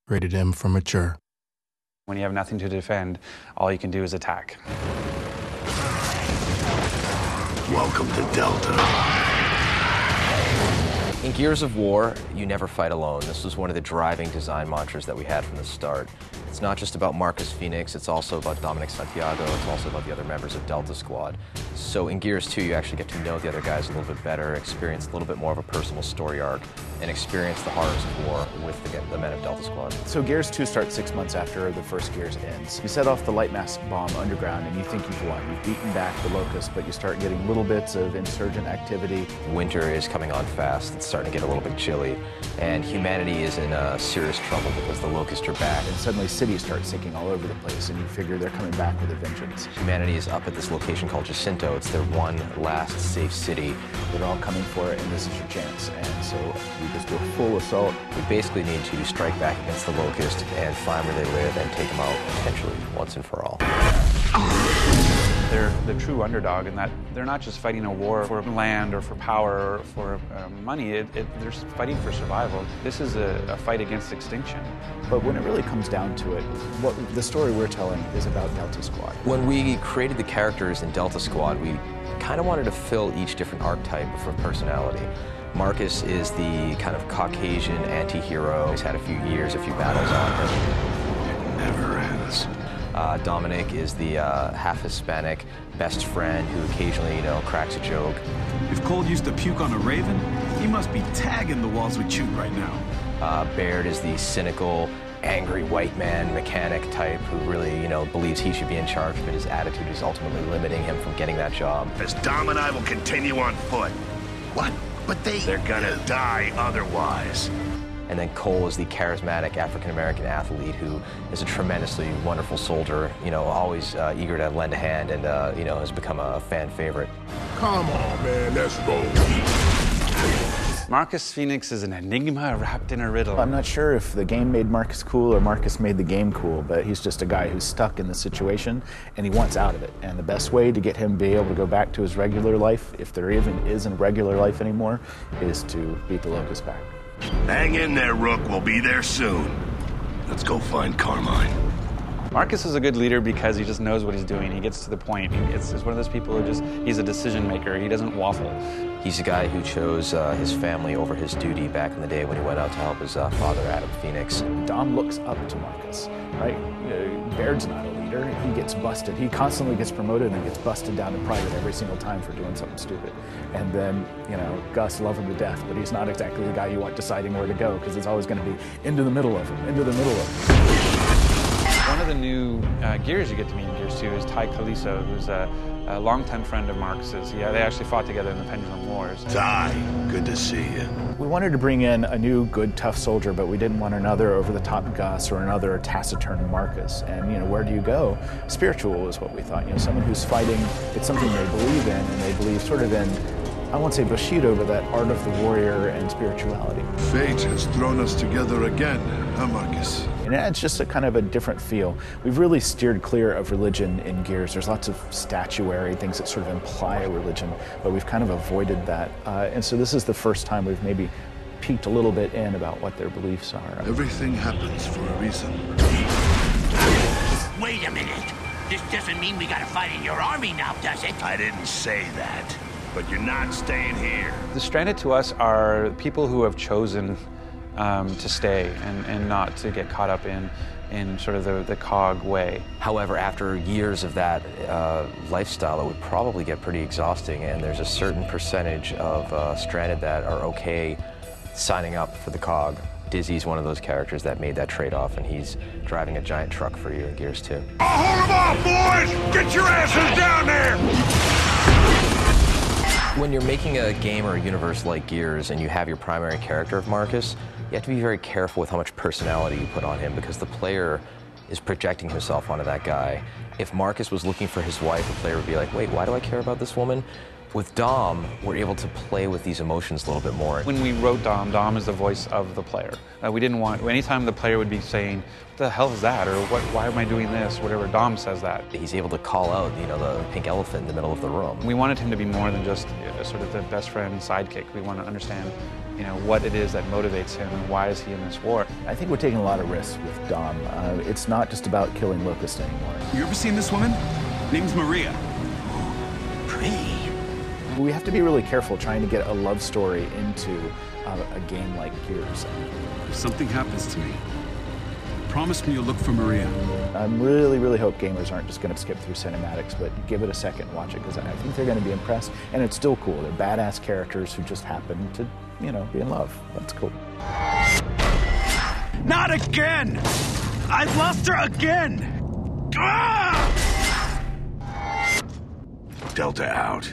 Rated M for mature. When you have nothing to defend, all you can do is attack. Welcome to Delta. In Gears of War, you never fight alone. This was one of the driving design mantras that we had from the start. It's not just about Marcus Phoenix, it's also about Dominic Santiago, it's also about the other members of Delta Squad. So in Gears 2, you actually get to know the other guys a little bit better, experience a little bit more of a personal story arc, and experience the horrors of war with the men of Delta Squad. So Gears 2 starts 6 months after the first Gears ends. You set off the light mask bomb underground and you think you've won. You've beaten back the Locust, but you start getting little bits of insurgent activity. Winter is coming on fast, it's starting to get a little bit chilly, and humanity is in serious trouble because the Locusts are back. And suddenly cities start sinking all over the place and you figure they're coming back with a vengeance. Humanity is up at this location called Jacinto. It's their one last safe city. They're all coming for it and this is your chance. And so you just do a full assault. We basically need to strike back against the Locust and find where they live and take them out potentially once and for all. They're the true underdog in that they're not just fighting a war for land or for power or for money, they're fighting for survival. This is a fight against extinction. But when it really comes down to it, what the story we're telling is about Delta Squad. When we created the characters in Delta Squad, we kind of wanted to fill each different archetype for personality. Marcus is the kind of Caucasian anti-hero. He's had a few years, a few battles on him. It never ends. Dominic is the half Hispanic best friend who occasionally, cracks a joke. If Cole used to puke on a raven, he must be tagging the walls with chute right now. Baird is the cynical, angry white man mechanic type who really, believes he should be in charge, but his attitude is ultimately limiting him from getting that job. As Dom and I will continue on foot. What? But they're gonna die otherwise. And then Cole is the charismatic African-American athlete who is a tremendously wonderful soldier, always eager to lend a hand and, has become a fan favorite. Come on, man, let's roll. Marcus Phoenix is an enigma wrapped in a riddle. I'm not sure if the game made Marcus cool or Marcus made the game cool, but he's just a guy who's stuck in the situation and he wants out of it. And the best way to get him to be able to go back to his regular life, if there even is a regular life anymore, is to beat the Locust back. Hang in there, Rook. We'll be there soon. Let's go find Carmine. Marcus is a good leader because he just knows what he's doing. He gets to the point. It's one of those people who he's a decision maker. He doesn't waffle. He's a guy who chose his family over his duty back in the day when he went out to help his father, Adam Phoenix. Dom looks up to Marcus, right? Baird's not a leader. He gets busted. He constantly gets promoted and gets busted down in private every single time for doing something stupid. And then, Gus love him to death, but he's not exactly the guy you want deciding where to go because it's always going to be into the middle of him, into the middle of him. One of the new Gears you get to meet in Gears 2 is Ty Caliso, who's a longtime friend of Marcus's. They actually fought together in the Pendulum Wars. Ty, good to see you. We wanted to bring in a new, good, tough soldier, but we didn't want another over-the-top Gus or another taciturn Marcus. And, where do you go? Spiritual is what we thought. Someone who's fighting, it's something they believe in, and they believe sort of in, I won't say Bushido, but that art of the warrior and spirituality. Fate has thrown us together again, huh, Marcus? And it's just a kind of a different feel. We've really steered clear of religion in Gears. There's lots of statuary things that sort of imply a religion, but we've kind of avoided that. And so this is the first time we've maybe peeked a little bit in about what their beliefs are. Everything happens for a reason. Wait a minute. This doesn't mean we gotta fight in your army now, does it? I didn't say that, but you're not staying here. The Stranded to us are people who have chosen to stay and not to get caught up in sort of the cog way. However, after years of that lifestyle, it would probably get pretty exhausting, and there's a certain percentage of Stranded that are okay signing up for the cog. Dizzy's one of those characters that made that trade-off, and he's driving a giant truck for you in Gears 2. Hold them off, boys! Get your asses down there! When you're making a game or a universe like Gears and you have your primary character of Marcus, you have to be very careful with how much personality you put on him because the player is projecting himself onto that guy. If Marcus was looking for his wife, the player would be like, wait, why do I care about this woman? With Dom, we're able to play with these emotions a little bit more. When we wrote Dom is the voice of the player. We didn't want, anytime the player would be saying, what the hell is that? Or why am I doing this? Whatever, Dom says that. He's able to call out, the pink elephant in the middle of the room. We wanted him to be more than just sort of the best friend sidekick. We want to understand you know, what it is that motivates him and why is he in this war. I think we're taking a lot of risks with Dom. It's not just about killing Locust anymore. You ever seen this woman? Name's Maria. Pretty. We have to be really careful trying to get a love story into a game like Gears. If something happens to me, promise me you'll look for Maria. I really hope gamers aren't just going to skip through cinematics, but give it a second, watch it, because I think they're going to be impressed. And it's still cool. They're badass characters who just happen to, you know, be in love. That's cool. Not again! I've lost her again! Delta out.